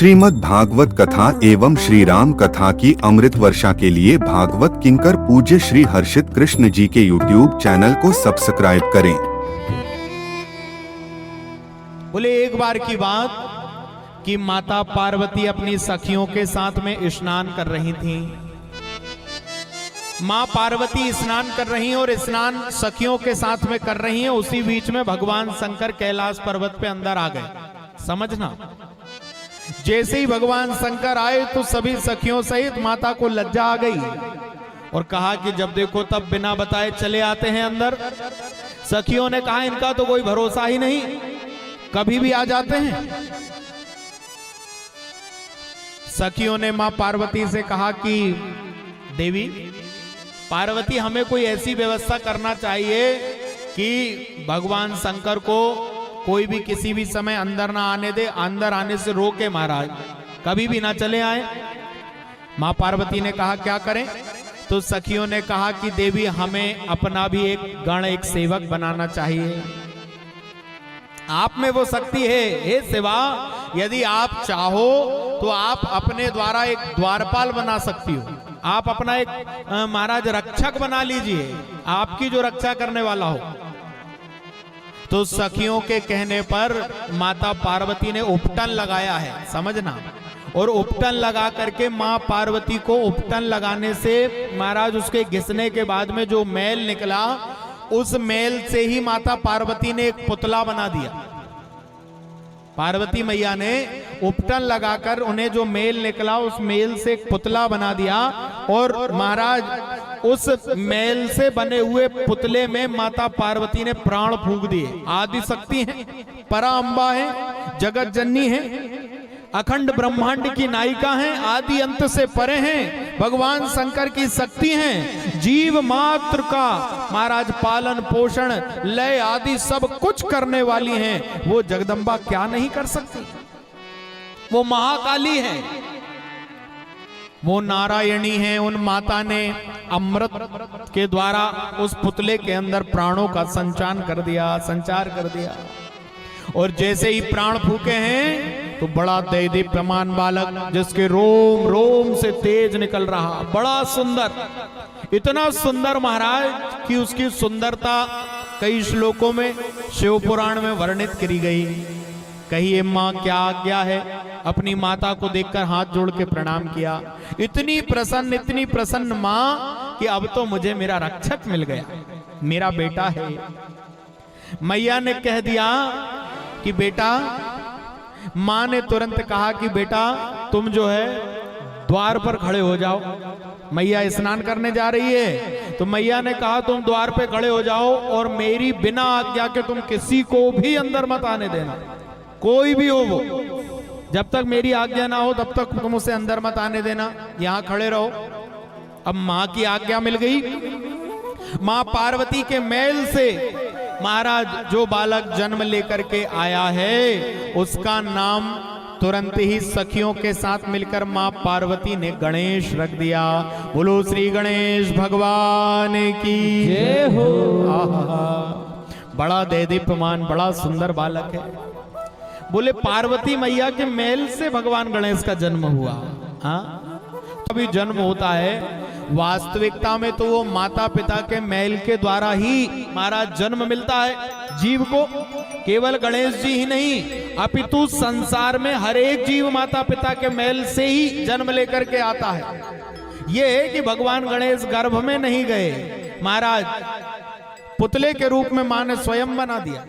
श्रीमद् भागवत कथा एवं श्री राम कथा की अमृत वर्षा के लिए भागवत किंकर पूज्य श्री हर्षित कृष्ण जी के YouTube चैनल को सब्सक्राइब करें। बोले एक बार की बात कि माता पार्वती अपनी सखियों के साथ में स्नान कर रही थीं। माँ पार्वती स्नान कर रही हैं और स्नान सखियों के साथ में कर रही हैं। उसी बीच में भगवान शंकर कैलाश पर्वत पे अंदर आ गए। समझना, जैसे ही भगवान शंकर आए तो सभी सखियों सहित माता को लज्जा आ गई और कहा कि जब देखो तब बिना बताए चले आते हैं अंदर। सखियों ने कहा इनका तो कोई भरोसा ही नहीं, कभी भी आ जाते हैं। सखियों ने मां पार्वती से कहा कि देवी पार्वती, हमें कोई ऐसी व्यवस्था करना चाहिए कि भगवान शंकर को कोई भी किसी भी समय अंदर ना आने दे, अंदर आने से रोके महाराज, कभी भी ना चले आए। मां पार्वती ने कहा क्या करें? तो सखियों ने कहा कि देवी हमें अपना भी एक गण, एक सेवक बनाना चाहिए। आप में वो शक्ति है हे शिवा, यदि आप चाहो तो आप अपने द्वारा एक द्वारपाल बना सकती हो। आप अपना एक महाराज रक्षक बना लीजिए, आपकी जो रक्षा करने वाला हो। तो सखियों के कहने पर माता पार्वती ने उपटन लगाया है, समझना। और उपटन लगा करके माँ पार्वती को उपटन लगाने से महाराज उसके घिसने के बाद में जो मैल निकला, उस मैल से ही माता पार्वती ने एक पुतला बना दिया। पार्वती मैया ने उपटन लगाकर उन्हें जो मेल निकला उस मेल से एक पुतला बना दिया और महाराज उस मेल से बने हुए पुतले में माता पार्वती ने प्राण फूंक दिए। आदि शक्ति है, परा अम्बा है, जगत जननी है, अखंड ब्रह्मांड की नायिका हैं, आदि अंत से परे हैं, भगवान शंकर की शक्ति हैं, जीव मात्र का महाराज पालन पोषण लय आदि सब कुछ करने वाली हैं। वो जगदम्बा क्या नहीं कर सकती? वो महाकाली है, वो नारायणी है। उन माता ने अमृत के द्वारा उस पुतले के अंदर प्राणों का संचार कर दिया और जैसे ही प्राण फूके हैं तो बड़ा दैदीप्यमान बालक जिसके रोम रोम से तेज निकल रहा, बड़ा सुंदर, इतना सुंदर महाराज कि उसकी सुंदरता कई श्लोकों में शिव पुराण में वर्णित करी गई। कहिए माँ क्या आज्ञा है? अपनी माता को देखकर हाथ जोड़ के प्रणाम किया। इतनी प्रसन्न माँ कि अब तो मुझे मेरा रक्षक मिल गया, मेरा बेटा है। मैया ने कह दिया कि बेटा, माँ ने तुरंत कहा कि बेटा तुम जो है द्वार पर खड़े हो जाओ। मैया स्नान करने जा रही है तो मैया ने कहा तुम द्वार पे खड़े हो जाओ और मेरी बिना आज्ञा के तुम किसी को भी अंदर मत आने देना, कोई भी हो वो, जब तक मेरी आज्ञा ना हो तब तक तुम उसे अंदर मत आने देना, यहाँ खड़े रहो। अब माँ की आज्ञा मिल गई। माँ पार्वती के मेल से महाराज जो बालक जन्म लेकर के आया है उसका नाम तुरंत ही सखियों के साथ मिलकर माँ पार्वती ने गणेश रख दिया। बोलो श्री गणेश भगवान की जय हो। बड़ा दैदीप्यमान, बड़ा सुंदर बालक है। बोले पार्वती मैया के मेल से भगवान गणेश का जन्म हुआ। हाँ, अभी जन्म होता है, वास्तविकता में तो वो माता पिता के मेल के द्वारा ही महाराज जन्म मिलता है जीव को। केवल गणेश जी ही नहीं, अपितु संसार में हर एक जीव माता पिता के मेल से ही जन्म लेकर के आता है। ये है कि भगवान गणेश गर्भ में नहीं गए, महाराज पुतले के रूप में मां ने स्वयं बना दिया।